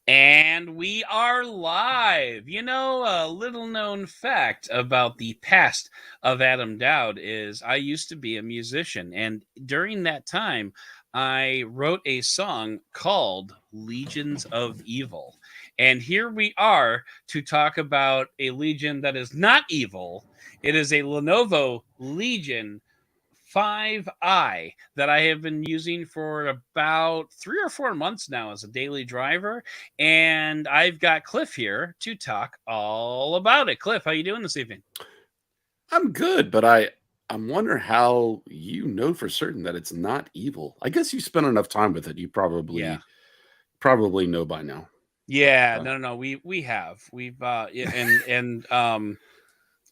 And we are live. You know, a little known fact about the past of Adam Dowd is I used to be a musician. And during that time, I wrote a song called Legions of Evil. And here we are to talk about a legion that is not evil. It is a Lenovo Legion 5i that I have been using for about 3 or 4 months now as a daily driver, and I've got Cliff here to talk all about it. Cliff, how you doing this evening? I'm good, but I'm wondering how you know for certain that it's not evil. I guess you spent enough time with it. You Yeah, probably know by now. But yeah, no, we've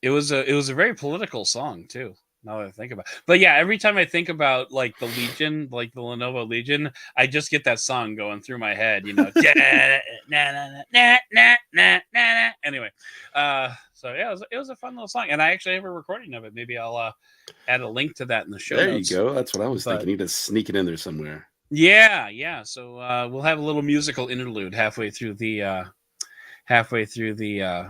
it was a very political song too. Now that I think about it. But yeah, every time I think about like the Legion, like the Lenovo Legion, I just get that song going through my head, Anyway, so yeah, it was a fun little song, and I actually have a recording of it. Maybe I'll add a link to that in the show there you notes. go. That's what I was But thinking. You need to sneak it in there somewhere. yeah. So we'll have a little musical interlude halfway through the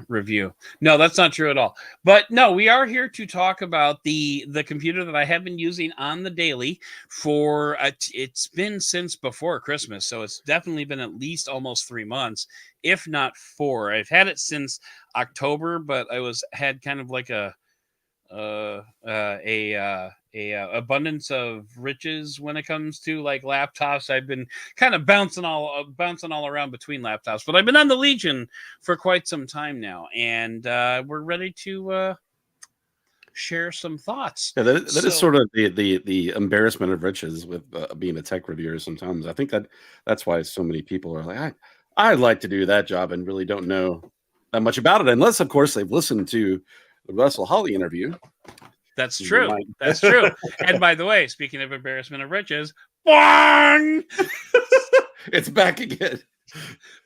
review. No, that's not true at all. But no, we are here to talk about the computer that I have been using on the daily for it's been since before Christmas, so it's definitely been at least almost 3 months, if not four. I've had it since October, but I had kind of like a abundance of riches when it comes to like laptops. I've been kind of bouncing all around between laptops, but I've been on the Legion for quite some time now, and we're ready to share some thoughts. Yeah, that is So sort of the embarrassment of riches with being a tech reviewer. Sometimes I think that's why so many people are like, I'd like to do that job and really don't know that much about it, unless of course they've listened to the Russell Holly interview. that's They true. might. That's true. And by the way, speaking of embarrassment of riches, bang! It's back again.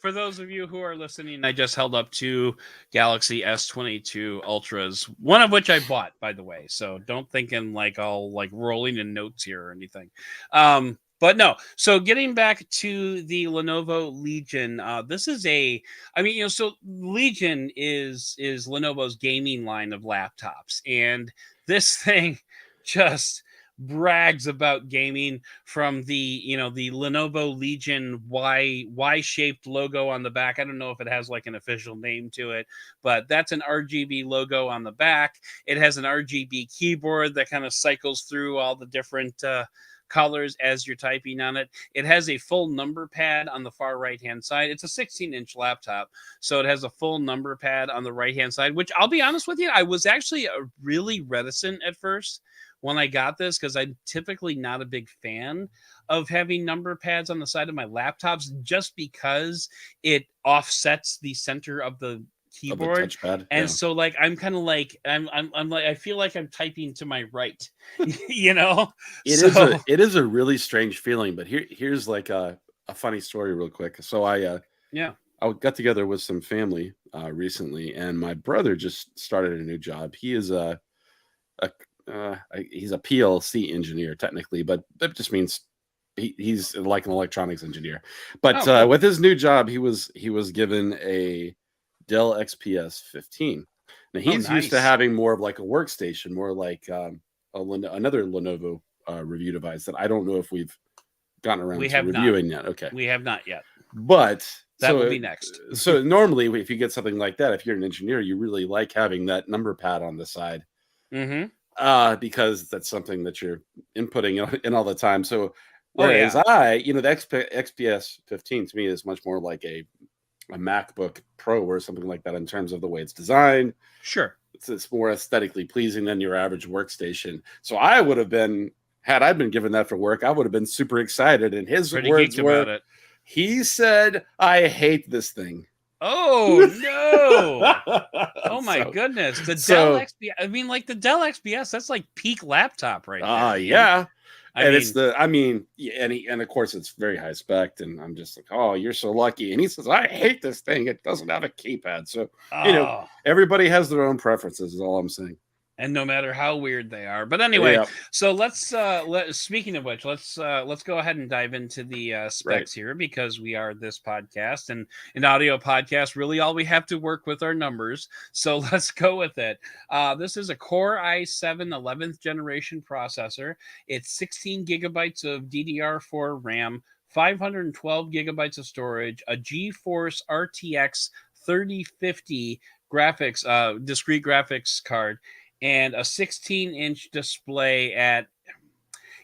For those of you who are listening, I just held up two Galaxy S22 Ultras, one of which I bought, by the way. So don't think in like all like rolling in notes here or anything. But no. So getting back to the Lenovo Legion, this is so Legion is Lenovo's gaming line of laptops, and this thing just brags about gaming from the Lenovo Legion Y shaped logo on the back. I don't know if it has like an official name to it, but that's an RGB logo on the back. It has an RGB keyboard that kind of cycles through all the different colors as you're typing on it. It has a full number pad on the far right hand side. It's a 16-inch laptop, so it has a full number pad on the right hand side, which I'll be honest with you, I was actually really reticent at first when I got this because I'm typically not a big fan of having number pads on the side of my laptops just because it offsets the center of the Of the keyboard. touchpad. And Yeah. so like I'm kind of like I'm like I feel like I'm typing to my right. you know? So It is a really strange feeling, but here's like a funny story real quick. So yeah. I got together with some family recently, and my brother just started a new job. He is a he's a PLC engineer technically, but that just means he's like an electronics engineer. But Oh, cool. with his new job, he was given a Dell XPS 15. Now Oh, he's used to nice. having more of like a workstation, more like another Lenovo review device that I don't know if we've gotten We around to have not. reviewing yet. Okay, We have not yet. but That will so be next. so normally if you get something like that, if you're an engineer, you really like having that number pad on the side Mm-hmm. because that's something that you're inputting in all the time. So Oh whereas yeah. the XPS 15 to me is much more like a MacBook Pro or something like that in terms of the way it's designed. Sure. It's more aesthetically pleasing than your average workstation. So I would have been, had I been given that for work, I would have been super excited. And his Pretty words geeked about were, it. he said, "I hate this thing." Oh no. Oh my so, goodness. The Dell so, XP I mean like the Dell XPS, that's like peak laptop right there, man. yeah. I And it's mean, the, I mean, yeah, and of course it's very high spec, and I'm just like, oh, you're so lucky. And he says, I hate this thing. It doesn't have a keypad. So, oh, everybody has their own preferences. Is all I'm saying. And no matter how weird they are. But anyway, Yeah, so speaking of which, let's go ahead and dive into the specs here, because we are this podcast and an audio podcast. Really, all we have to work with are numbers. So let's go with it. This is a Core i7 11th generation processor. It's 16 gigabytes of DDR4 RAM, 512 gigabytes of storage, a GeForce RTX 3050 graphics, discrete graphics card, and a 16-inch display at,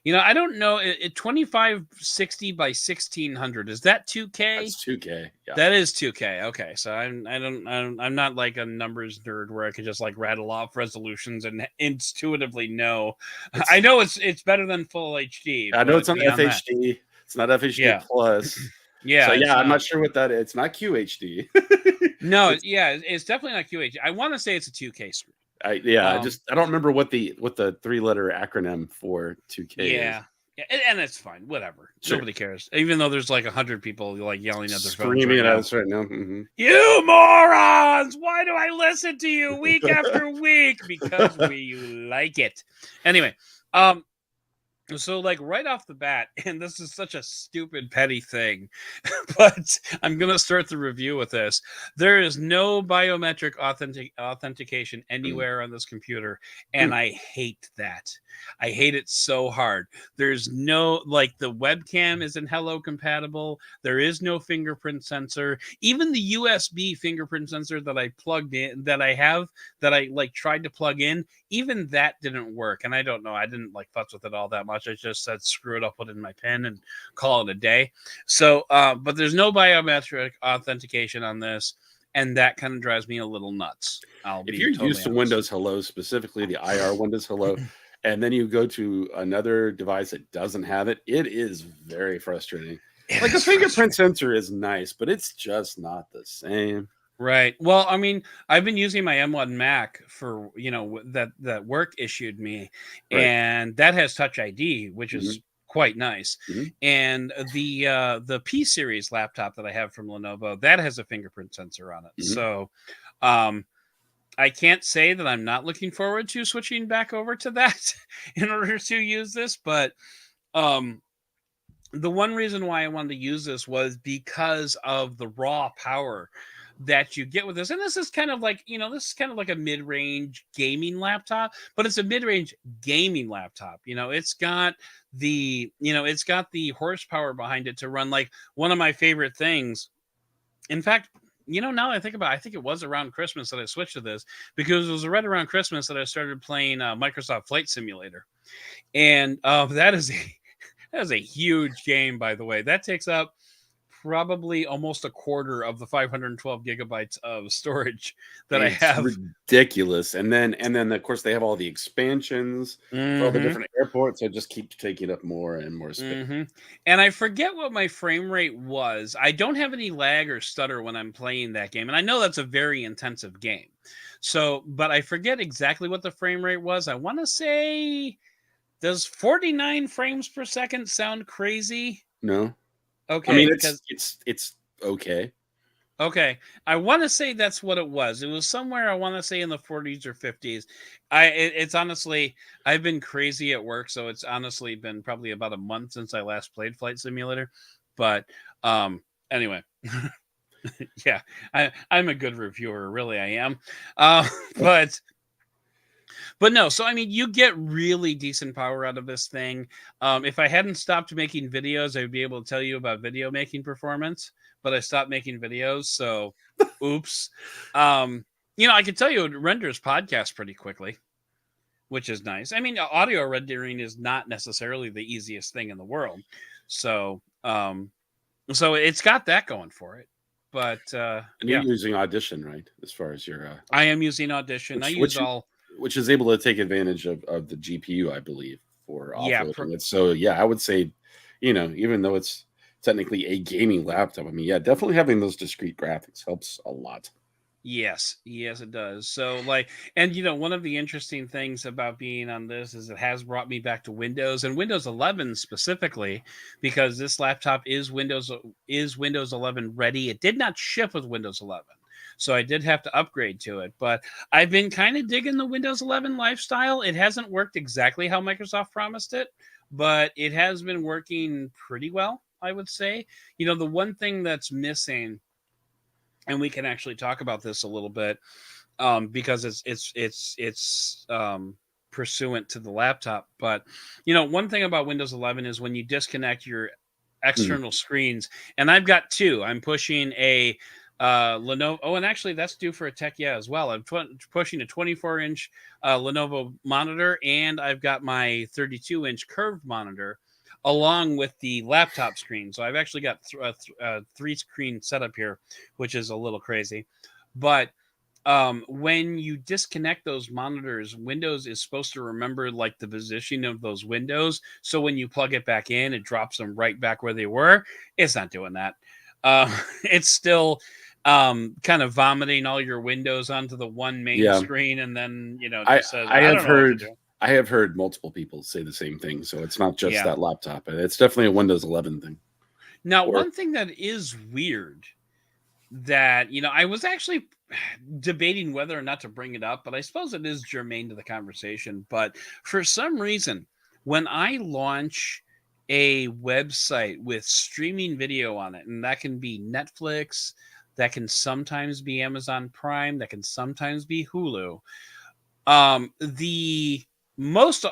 I don't know, 2560 by 1600. Is that 2K? that's 2K. Yeah, That is 2K. Okay, so I'm not like a numbers nerd where I could just like rattle off resolutions and intuitively know. I know it's better than full HD. I know it's on beyond that- FHD. It's not FHD Yeah. plus. Yeah, So it's yeah, I'm not. not sure what that is. It's not QHD. No, It's- it's definitely not QHD. I want to say it's a 2K screen. I don't remember what the 3-letter acronym for 2K is. Yeah, and it's fine. Whatever. Sure. Nobody cares. Even though there's like 100 people like yelling at their Screaming phones at right us right now. Mm-hmm. You morons! Why do I listen to you week after week? Because we like it. Anyway, so like right off the bat, and this is such a stupid petty thing, but I'm gonna start the review with this. There is no biometric authentication anywhere on this computer, and I hate that. I hate it so hard. There's no, like, the webcam isn't Hello compatible. There is no fingerprint sensor. Even the USB fingerprint sensor that I plugged in, that I like tried to plug in, even that didn't work. And I don't know, I didn't like futz with it all that much. I just said screw it, I'll put it in my pen and call it a day. So but there's no biometric authentication on this, and that kind of drives me a little nuts. If you're used to Windows Hello, specifically the IR Windows Hello, and then you go to another device that doesn't have it, it is very frustrating. Like a fingerprint sensor is nice, but it's just not the same. Right. Well, I mean, I've been using my M1 Mac for, that work issued me, Right. and that has Touch ID, which is quite nice. Mhm. And the P series laptop that I have from Lenovo, that has a fingerprint sensor on it. Mhm. So, I can't say that I'm not looking forward to switching back over to that in order to use this, but the one reason why I wanted to use this was because of the raw power that you get with this. And this is kind of like, a mid-range gaming laptop, but it's a mid-range gaming laptop. It's got the horsepower behind it to run like one of my favorite things. In fact, now that I think about it, I think it was around Christmas that I switched to this, because it was right around Christmas that I started playing Microsoft Flight Simulator. And that is a huge game, by the way. That takes up probably almost a quarter of the 512 gigabytes of storage that I have. Ridiculous. And then of course they have all the expansions for all the different airports, so it just keeps taking up more and more space. And I forget what my frame rate was. I don't have any lag or stutter when I'm playing that game, and I know that's a very intensive game. So, but I forget exactly what the frame rate was. I want to say, does 49 frames per second sound crazy? No. Okay. I mean, it's okay. Okay. I want to say that's what it was. It was somewhere, I want to say, in the 40s or 50s. It's honestly, I've been crazy at work, so it's honestly been probably about a month since I last played Flight Simulator. But anyway. Yeah, I'm a good reviewer, really I am. But no, so I mean, you get really decent power out of this thing. If I hadn't stopped making videos, I would be able to tell you about video making performance, but I stopped making videos, so oops. I could tell you it renders podcasts pretty quickly, which is nice. I mean, audio rendering is not necessarily the easiest thing in the world, so it's got that going for it. But and you're using Audition, right? As far as your I am using Audition. Which is able to take advantage of the GPU, I believe, for offloading it. So yeah, I would say, even though it's technically a gaming laptop, I mean, yeah, definitely having those discrete graphics helps a lot. Yes, it does. So one of the interesting things about being on this is it has brought me back to Windows, and Windows 11 specifically, because this laptop is Windows 11 ready. It did not ship with Windows 11. So I did have to upgrade to it. But I've been kind of digging the Windows 11 lifestyle. It hasn't worked exactly how Microsoft promised it, but it has been working pretty well, I would say. The one thing that's missing, and we can actually talk about this a little bit, because it's pursuant to the laptop. But one thing about Windows 11 is when you disconnect your external screens, and I've got two. I'm pushing a Lenovo. Oh, and actually, that's due for a tech as well. I'm pushing a 24-inch Lenovo monitor, and I've got my 32-inch curved monitor along with the laptop screen. So I've actually got three screen setup here, which is a little crazy, but when you disconnect those monitors, Windows is supposed to remember like the position of those windows. So when you plug it back in, it drops them right back where they were. It's not doing that. It's still kind of vomiting all your windows onto the one main screen, and then just says, I don't know what to do. I have heard multiple people say the same thing. So it's not just that laptop. It's definitely a Windows 11 thing. Now, one thing that is weird that, I was actually debating whether or not to bring it up, but I suppose it is germane to the conversation. But for some reason, when I launch a website with streaming video on it, and that can be Netflix, that can sometimes be Amazon Prime, that can sometimes be Hulu,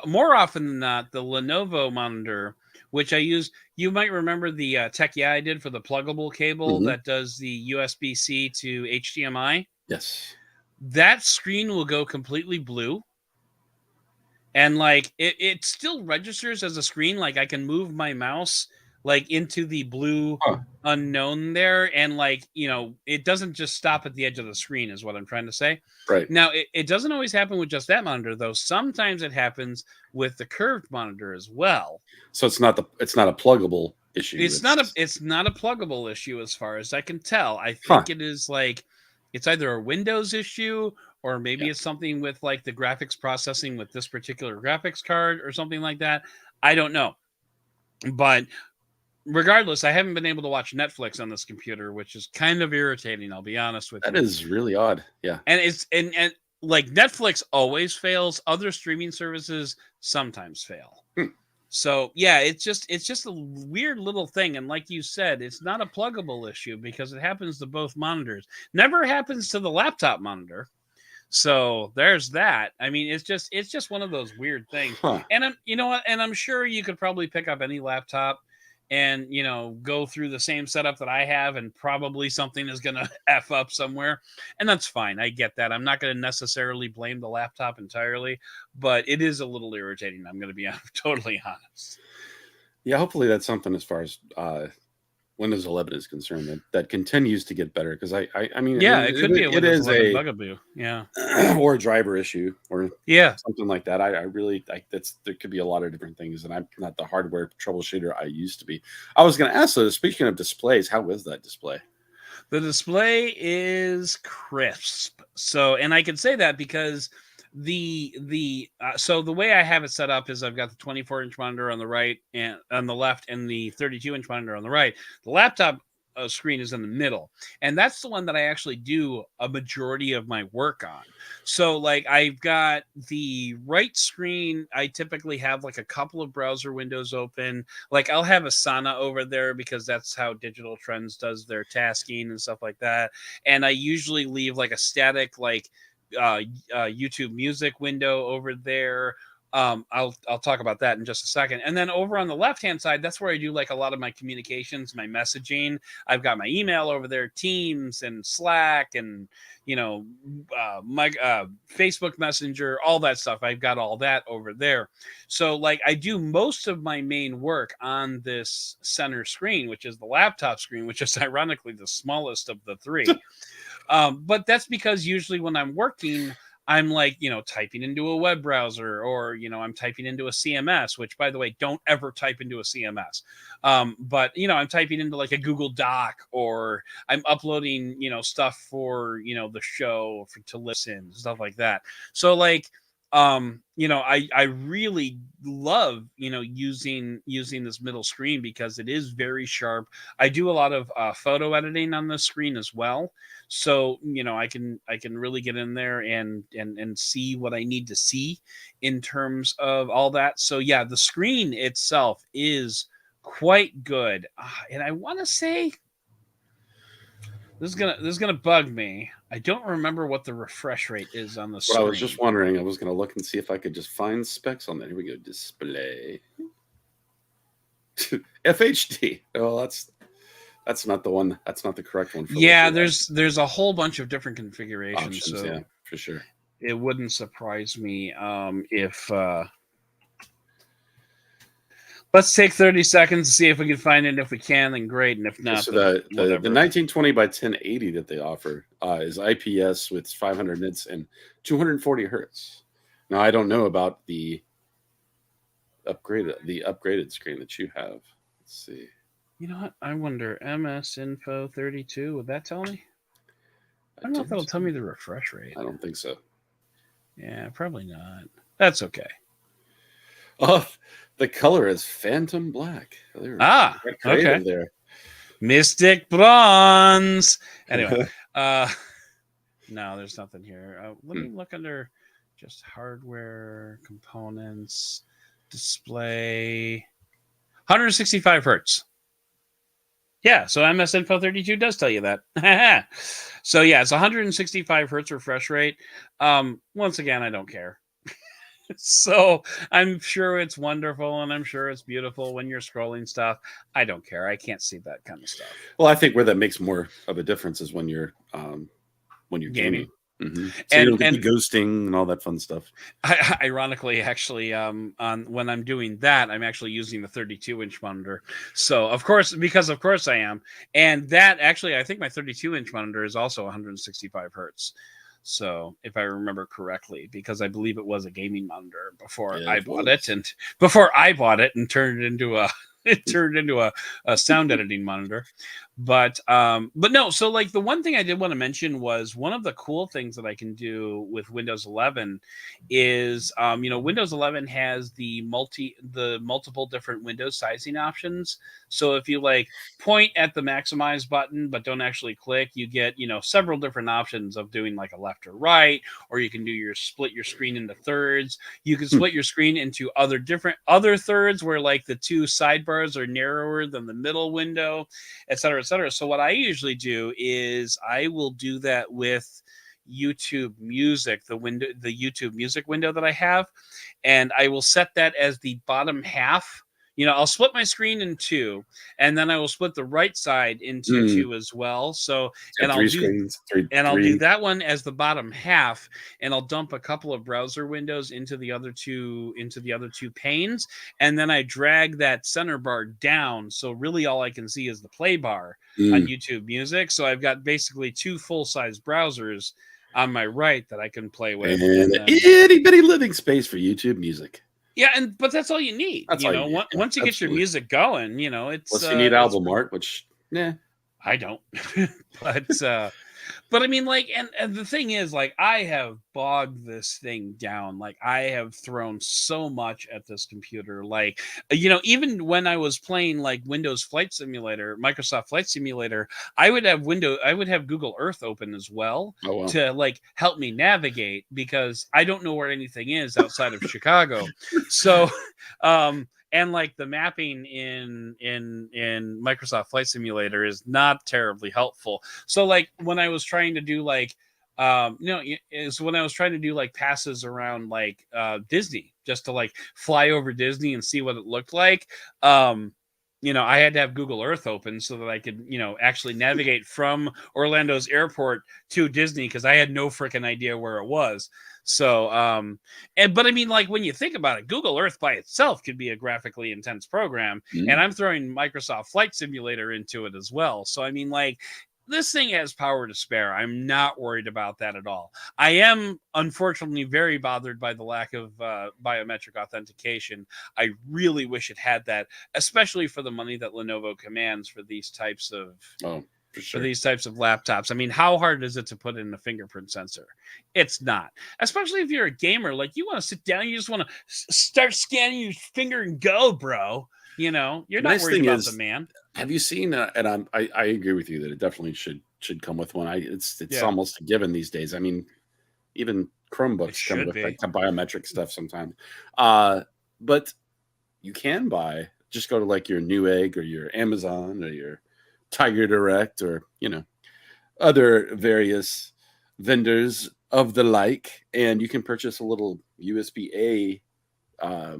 more often than not, the Lenovo monitor, which I use, you might remember the tech I did for the pluggable cable that does the USB-C to HDMI. Yes. That screen will go completely blue. And like it still registers as a screen. Like I can move my mouse like into the blue unknown there, and like it doesn't just stop at the edge of the screen, is what I'm trying to say. Right. Now it doesn't always happen with just that monitor, though. Sometimes it happens with the curved monitor as well. So it's not a pluggable issue. It's not a pluggable issue as far as I can tell. I think it is like it's either a Windows issue, or maybe it's something with like the graphics processing with this particular graphics card or something like that. I don't know. But regardless, I haven't been able to watch Netflix on this computer, which is kind of irritating, I'll be honest with you. That is really odd. Yeah. And it's and like Netflix always fails. Other streaming services sometimes fail. So yeah, it's just a weird little thing. And like you said, it's not a pluggable issue because it happens to both monitors. Never happens to the laptop monitor. So there's that. I mean, it's just one of those weird things. And I'm sure you could probably pick up any laptop and go through the same setup that I have, and probably something is going to F up somewhere, and that's fine. I get that. I'm not going to necessarily blame the laptop entirely, but it is a little irritating. I'm going to be totally honest. Yeah, hopefully that's something as far as Windows 11 is concerned that continues to get better, because I mean, it could be a Windows 11 bugaboo, or a driver issue, or something like that. I really there could be a lot of different things, and I'm not the hardware troubleshooter I used to be. I was going to ask, though, speaking of displays, how is that display? The display is crisp. So, and I can say that because so the way I have it set up is I've got the 24-inch monitor on the right and on the left, and the 32-inch monitor on the right. The laptop screen is in the middle, and that's the one that I actually do a majority of my work on. So like I've got the right screen. I typically have like a couple of browser windows open. Like I'll have Asana over there because that's how Digital Trends does their tasking and stuff like that. And I usually leave like a static like YouTube music window over there. I'll talk about that in just a second. And then over on the left-hand side, that's where I do like a lot of my communications, my messaging. I've got my email over there, Teams and Slack, and my Facebook Messenger, all that stuff. I've got all that over there. So like I do most of my main work on this center screen, which is the laptop screen, which is ironically the smallest of the three. But that's because usually when I'm working, I'm like, typing into a web browser, or, I'm typing into a CMS, which, by the way, don't ever type into a CMS. But, I'm typing into like a Google Doc, or I'm uploading, stuff for, the show to listen, stuff like that. So like, you know, I really love, you know, using this middle screen because it is very sharp. I do a lot of photo editing on this screen as well, so you know, I can really get in there and see what I need to see in terms of all that. So yeah, the screen itself is quite good. And I want to say this is gonna bug me. I don't remember what the refresh rate is on the But I screen. was just wondering. I was going to look and see if I could just find specs on that. Here we go. Display. FHD. Oh, that's not the one. That's not the correct one. For Yeah, there's a whole bunch of different configurations, options. so Yeah, for sure. it wouldn't surprise me if let's take 30 seconds to see if we can find it. If we can, then great, and if not, So then the whatever. 1920 by 1080 that they offer is IPS with 500 nits and 240 hertz. Now I don't know about the upgraded screen that you have. Let's see. You know what? I wonder. MS Info 32. Would that tell me? I don't know if that'll tell me the refresh rate. I don't think so. Yeah, probably not. That's okay. Oh, the color is Phantom Black. Okay. There. Mystic Bronze. Anyway, no, there's nothing here. Let me look under just hardware components, display, 165 hertz. Yeah, so MS Info 32 does tell you that. So yeah, it's 165 hertz refresh rate. Once again, I don't care. So I'm sure it's wonderful and I'm sure it's beautiful when you're scrolling stuff. I don't care. I can't see that kind of stuff. Well, I think where that makes more of a difference is when you're gaming. Mm-hmm. So you don't get the ghosting and all that fun stuff. Ironically, actually, on when I'm doing that, I'm actually using the 32-inch monitor. So of course I am, and that actually, I think my 32-inch monitor is also 165 hertz. So if I remember correctly, because I believe it was a gaming monitor before I bought it and turned it into a sound editing monitor. But no, so like the one thing I did want to mention was one of the cool things that I can do with Windows 11 is you know, Windows 11 has the multiple different window sizing options. So if you like point at the maximize button but don't actually click, you get, you know, several different options of doing like a left or right, or you can do split your screen into thirds. You can split your screen into other thirds where like the two sidebars are narrower than the middle window, etc., etc. So what I usually do is I will do that with YouTube Music, the YouTube Music window that I have, and I will set that as the bottom half. You know, I'll split my screen in two, and then I will split the right side into two as well. So, and I'll do that one as the bottom half, and I'll dump a couple of browser windows into the other two panes, and then I drag that center bar down. So really, all I can see is the play bar on YouTube Music. So I've got basically two full-size browsers on my right that I can play with, and an itty bitty living space for YouTube Music. Yeah, but that's all you need. Once you get your music going, you know, it's unless you need album art, which I don't. But I mean, like, and the thing is, like, I have bogged this thing down. Like, I have thrown so much at this computer. Like, you know, even when I was playing like Windows Flight Simulator, Microsoft Flight Simulator, I would have Google Earth open as well to like help me navigate, because I don't know where anything is outside of Chicago. So, and like the mapping in Microsoft Flight Simulator is not terribly helpful. So like when I was trying to do like when I was trying to do like passes around like Disney, just to like fly over Disney and see what it looked like, you know, I had to have Google Earth open so that I could, you know, actually navigate from Orlando's airport to Disney, because I had no freaking idea where it was. So, but I mean, like when you think about it, Google Earth by itself could be a graphically intense program, and I'm throwing Microsoft Flight Simulator into it as well. So, I mean, like, this thing has power to spare. I'm not worried about that at all. I am, unfortunately, very bothered by the lack of biometric authentication. I really wish it had that, especially for the money that Lenovo commands for these types of for for sure. these types of laptops. I mean, how hard is it to put in a fingerprint sensor? It's not, especially if you're a gamer. Like, you want to sit down, you just want to start scanning your finger and go, bro. You know, you're The not nice worried thing about the is, man. have you seen? And I agree with you that it definitely should come with one. It's Yeah, almost a given these days. I mean, even it Chromebooks come should with like be. the biometric stuff sometimes. But you can buy, just go to like your Newegg or your Amazon or your Tiger Direct or other various vendors of the like, and you can purchase a little USB A I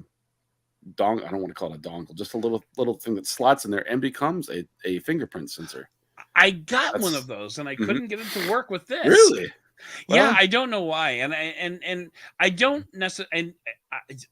don't want to call it a dongle, just a little thing that slots in there and becomes a fingerprint sensor. I got one of That's those and I Mhm. couldn't get it to work with this. Really Yeah, well. I don't know why, and I don't necessarily. And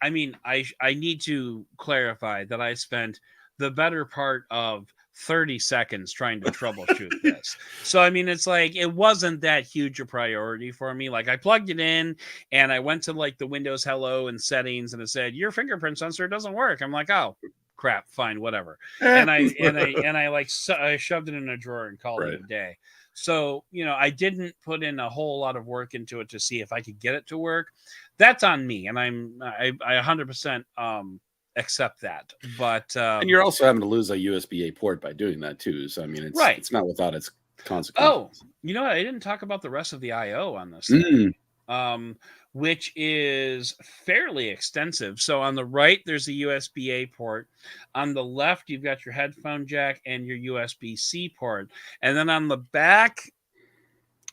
I mean, I need to clarify that I spent the better part of 30 seconds trying to troubleshoot this. So I mean, it's like it wasn't that huge a priority for me. Like, I plugged it in and I went to like the Windows Hello and settings, and it said your fingerprint sensor doesn't work. I'm like, oh crap, fine, whatever. And I like I shoved it in a drawer and called it Right. a day. So, I didn't put in a whole lot of work into it to see if I could get it to work. That's on me, and I 100% accept that. But And you're also having to lose a USB-A port by doing that too. So I mean, right. it's not without its Oh, consequences. you know what? I didn't talk about the rest of the I/O on this thing. Mm. Which is fairly extensive. So on the right, there's a USB-A port. On the left, you've got your headphone jack and your USB-C port. And then on the back,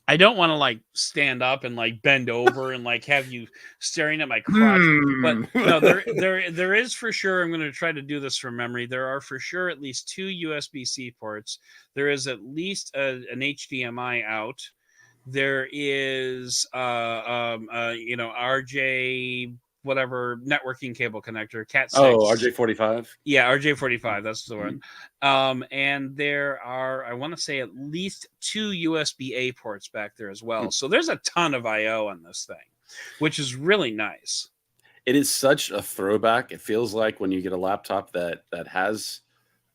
I don't want to like stand up and like bend over and like have you staring at my crotch. But no, there is for sure. I'm going to try to do this from memory. There are for sure at least 2 USB-C ports. There is at least an HDMI out. There is RJ whatever networking cable connector, Cat 6. Oh, RJ45. Yeah, RJ45, that's the one. And there are, I want to say, at least 2 USB-A ports back there as well. So there's a ton of I/O on this thing, which is really nice. It is such a throwback. It feels like when you get a laptop that has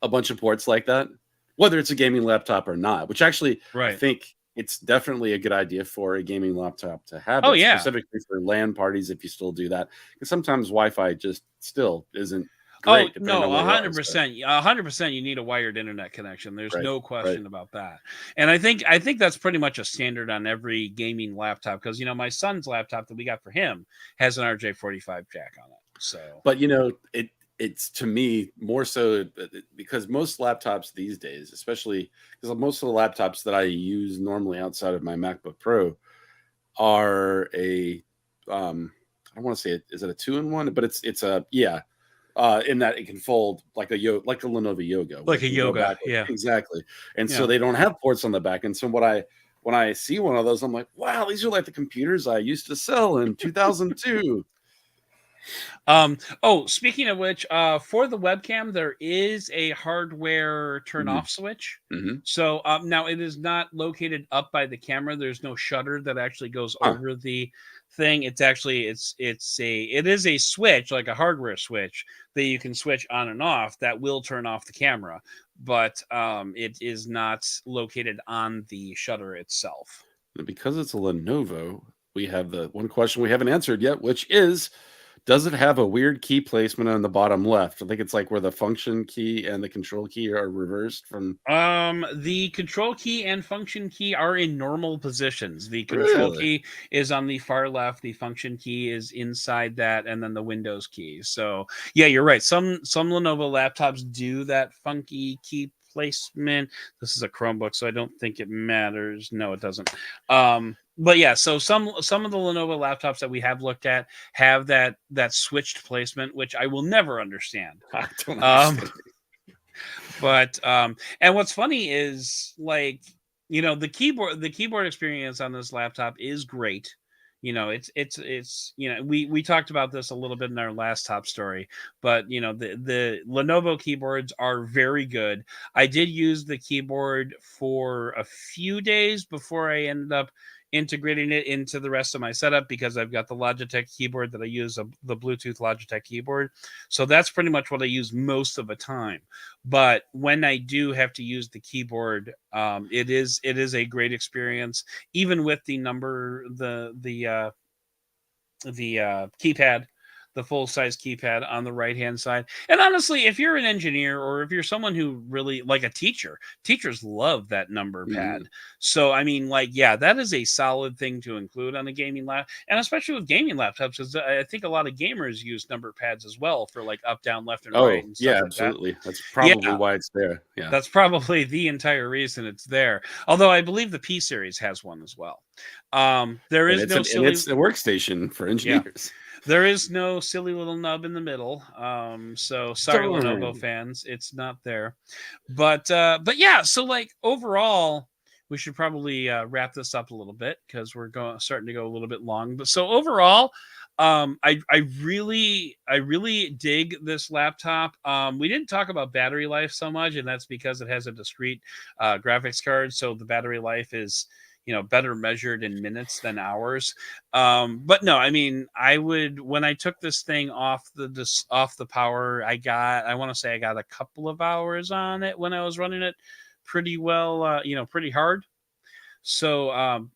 a bunch of ports like that, whether it's a gaming laptop or not, which actually I Right. think it's definitely a good idea for a gaming laptop to have Oh, it, yeah. specifically for LAN parties if you still do that. Because sometimes Wi-Fi just still isn't Oh, great depending no, on where you are. So, 100%. 100% you need a wired internet connection. There's right, no right. question about that. And I think that's pretty much a standard on every gaming laptop because my son's laptop that we got for him has an RJ45 jack on it. So, But it's to me more so because most laptops these days, especially because most of the laptops that I use normally outside of my MacBook Pro are I don't want to say it, is it a 2-in-1? But it's a in that it can fold like a Lenovo Yoga, where like it a can go yoga, backwards. yeah. Exactly. And so Yeah. they don't have ports on the back. And so when I see one of those, I'm like, wow, these are like the computers I used to sell in 2002. Speaking of which, for the webcam, there is a hardware turn Mhm. off switch. Mhm. So now it is not located up by the camera. There's no shutter that actually goes Huh. over the thing. It's actually it is a switch, like a hardware switch that you can switch on and off that will turn off the camera, but it is not located on the shutter itself. And because it's a Lenovo, we have the one question we haven't answered yet, which is, does it have a weird key placement on the bottom left? I think it's like where the function key and the control key are reversed from. The control key and function key are in normal positions. The control Really? key is on the far left, the function key is inside that, and then the Windows key. So yeah, you're right. Some Lenovo laptops do that funky key placement. This is a Chromebook, so I don't think it matters. No, it doesn't. But yeah, so some of the Lenovo laptops that we have looked at have that switched placement, which I will never understand. I don't understand. But and what's funny is, like, the keyboard experience on this laptop is great. It's we talked about this a little bit in our last top story, but the Lenovo keyboards are very good. I did use the keyboard for a few days before I ended up integrating it into the rest of my setup because I've got the Logitech keyboard that I use, the Bluetooth Logitech keyboard. So that's pretty much what I use most of the time. But when I do have to use the keyboard, it is a great experience, even with the keypad, the full size keypad on the right hand side. And honestly, if you're an engineer or if you're someone who really like a teacher, teachers love that number pad. So I mean, like, yeah, that is a solid thing to include on a gaming lap, and especially with gaming laptops, because I think a lot of gamers use number pads as well for like up, down, left, and right and stuff yeah, like that. absolutely. That's probably Yeah. why it's there. Yeah. That's probably the entire reason it's there. Although I believe the P series has one as well. There And is it's no and silly. it's a workstation for engineers. There is no silly little nub in the middle. So sorry, Lenovo Darn. fans, it's not there. But yeah. So like overall, we should probably wrap this up a little bit because we're starting to go a little bit long. But so overall, I really dig this laptop. We didn't talk about battery life so much, and that's because it has a discrete graphics card, so the battery life is better measured in minutes than hours. But no, I mean, when I took this thing off the power, I want to say I got a couple of hours on it when I was running it pretty well, pretty hard. So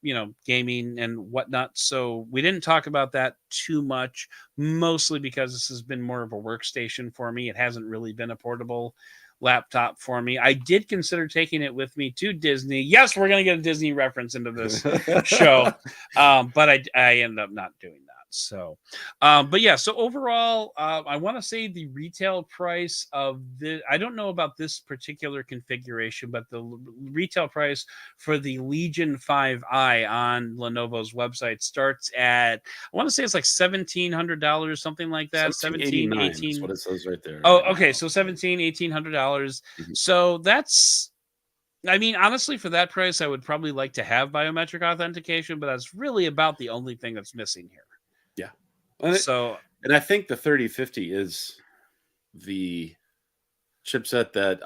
gaming and whatnot. So we didn't talk about that too much, mostly because this has been more of a workstation for me. It hasn't really been a portable laptop for me. I did consider taking it with me to Disney. Yes, we're gonna get a Disney reference into this show, but I ended up not doing that. So, but yeah. So overall, I want to say the retail price of the I don't know about this particular configuration, but the retail price for the Legion 5i on Lenovo's website starts at I want to say it's like $1,700, something like that. 1789 is what it says right there. Oh, right okay. now. So $1,700, $1,800. Mhm. So that's, I mean, honestly, for that price, I would probably like to have biometric authentication, but that's really about the only thing that's missing here. Yeah. And I think the 3050 is the chipset that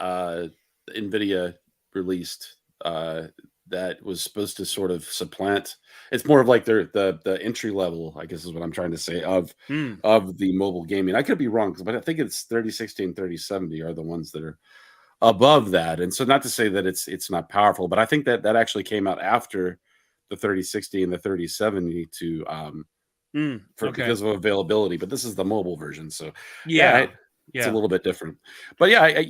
NVIDIA released that was supposed to sort of supplant. It's more of like the entry level, I guess is what I'm trying to say, of the mobile gaming. I could be wrong, but I think it's 3060 and 3070 are the ones that are above that. And so not to say that it's not powerful, but I think that actually came out after the 3060 and the 3070 to because of availability. But this is the mobile version, so it's a little bit different. But yeah,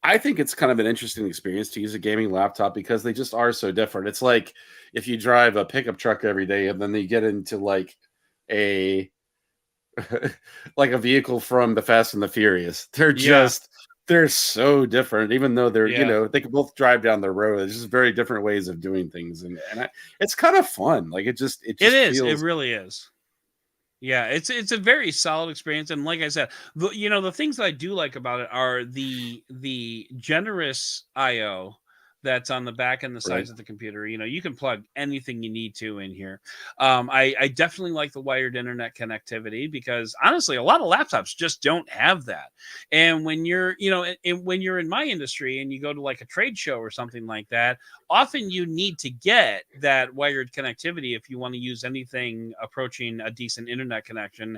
I think it's kind of an interesting experience to use a gaming laptop because they just are so different. It's like if you drive a pickup truck every day and then you get into like a like a vehicle from the Fast and the Furious. They're so different, even though they're they can both drive down the road. There's just very different ways of doing things, and it's kind of fun. Like it is. It really is. Yeah, it's a very solid experience, and like I said, the things that I do like about it are the generous I/O that's on the back and the sides of the computer. You can plug anything you need to in here. I definitely like the wired internet connectivity because honestly, a lot of laptops just don't have that. And when you're when you're in my industry and you go to like a trade show or something like that, often you need to get that wired connectivity if you want to use anything approaching a decent internet connection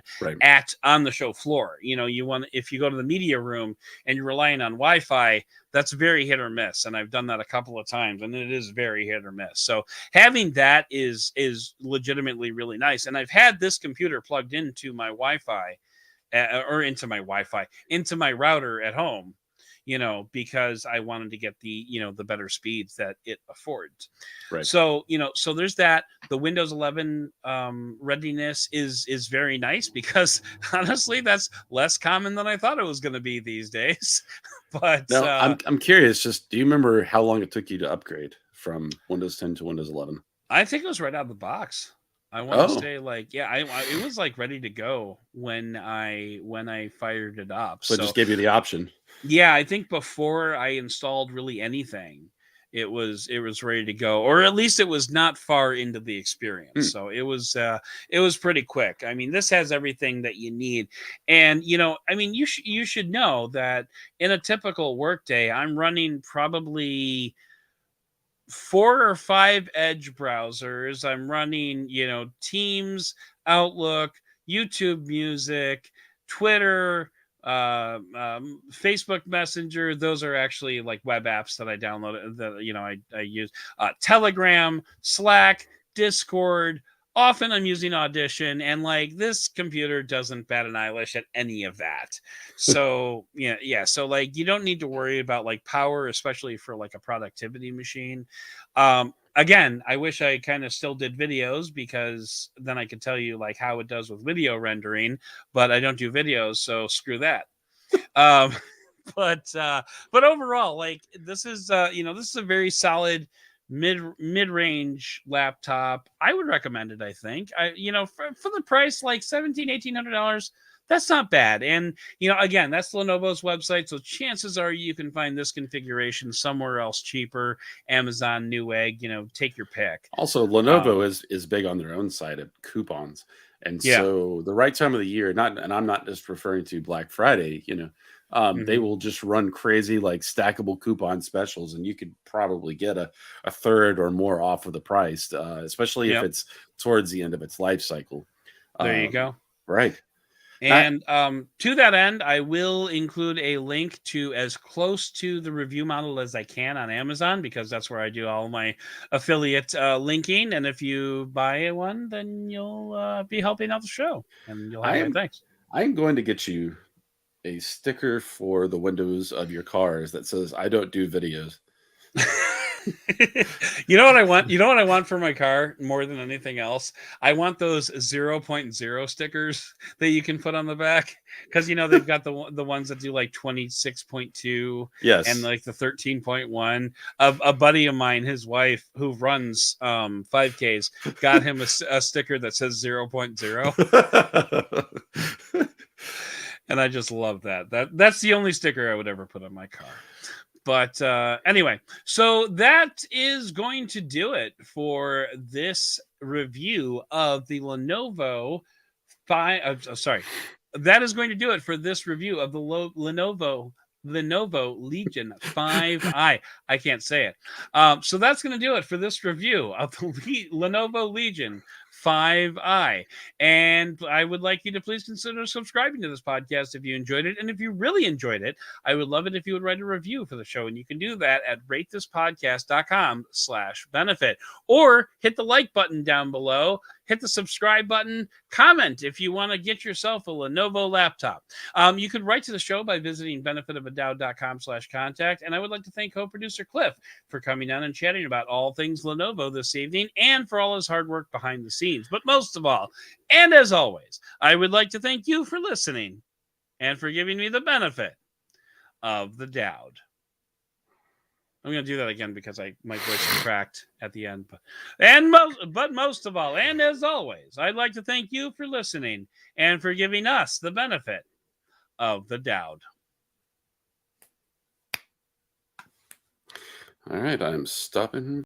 on the show floor. If you go to the media room and you're relying on Wi-Fi, that's very hit or miss, and I've done that a couple of times, and it is very hit or miss. So having that is legitimately really nice. And I've had this computer plugged into my Wi-Fi into my router at home, because I wanted to get the better speeds that it affords. Right. So so there's that. The Windows 11 readiness is very nice because honestly, that's less common than I thought it was going to be these days. But now, I'm curious. Just do you remember how long it took you to upgrade from Windows 10 to Windows 11? I think it was right out of the box. I want to say it was like ready to go when I fired it up. So it just gave you the option. Yeah, I think before I installed really anything, it was ready to go, or at least it was not far into the experience. So it was pretty quick. I mean, this has everything that you need, and I mean, you should know that in a typical workday, I'm running probably 4 or 5 Edge browsers. I'm running, Teams, Outlook, YouTube Music, Twitter, Facebook Messenger. Those are actually like web apps that I downloaded that I use. Telegram, Slack, Discord. Often I'm using Audition, and like this computer doesn't bat an eyelash at any of that. So yeah. So like you don't need to worry about like power, especially for like a productivity machine. Again, I wish I kind of still did videos, because then I could tell you like how it does with video rendering, but I don't do videos, so screw that. Um, but overall, like this is this is a very solid mid-range laptop. I would recommend it. I think for the price, like $1,700-$1,800, that's not bad. And again, that's Lenovo's website, so chances are you can find this configuration somewhere else cheaper. Amazon, Newegg, take your pick. Also, Lenovo is big on their own side of coupons, and Yeah. so the right time of the year, and I'm not just referring to Black Friday, they will just run crazy like stackable coupon specials, and you could probably get a third or more off of the price, especially if it's towards the end of its life cycle. There you go. Right. And to that end, I will include a link to as close to the review model as I can on Amazon, because that's where I do all my affiliate linking. And if you buy one, then you'll be helping out the show, and you'll have my thanks. I'm going to get you a sticker for the windows of your cars that says "I don't do videos." You know what I want? You know what I want for my car more than anything else? I want those 0.0 stickers that you can put on the back, because they've got the ones that do like 26.2, yes, and like the 13.1. A buddy of mine, his wife, who runs 5Ks, got him a sticker that says 0.0. And I just love that. That's the only sticker I would ever put on my car. But anyway, so that is going to do it for this review of the Lenovo that is going to do it for this review of the Lenovo Legion 5i. I can't say it. So that's going to do it for this review of the Lenovo Legion 5i. And I would like you to please consider subscribing to this podcast if you enjoyed it. And if you really enjoyed it, I would love it if you would write a review for the show. And you can do that at ratethispodcast.com/benefit, or hit the like button down below, hit the subscribe button, comment if you want to get yourself a Lenovo laptop. You could write to the show by visiting benefitofadoubt.com/contact. And I would like to thank co-producer Cliff for coming on and chatting about all things Lenovo this evening, and for all his hard work behind the scenes. But most of all, and as always, I would like to thank you for listening and for giving me the benefit of the doubt. I'm going to do that again because my voice cracked at the end. But most of all, and as always, I'd like to thank you for listening and for giving us the benefit of the doubt. All right, I'm stopping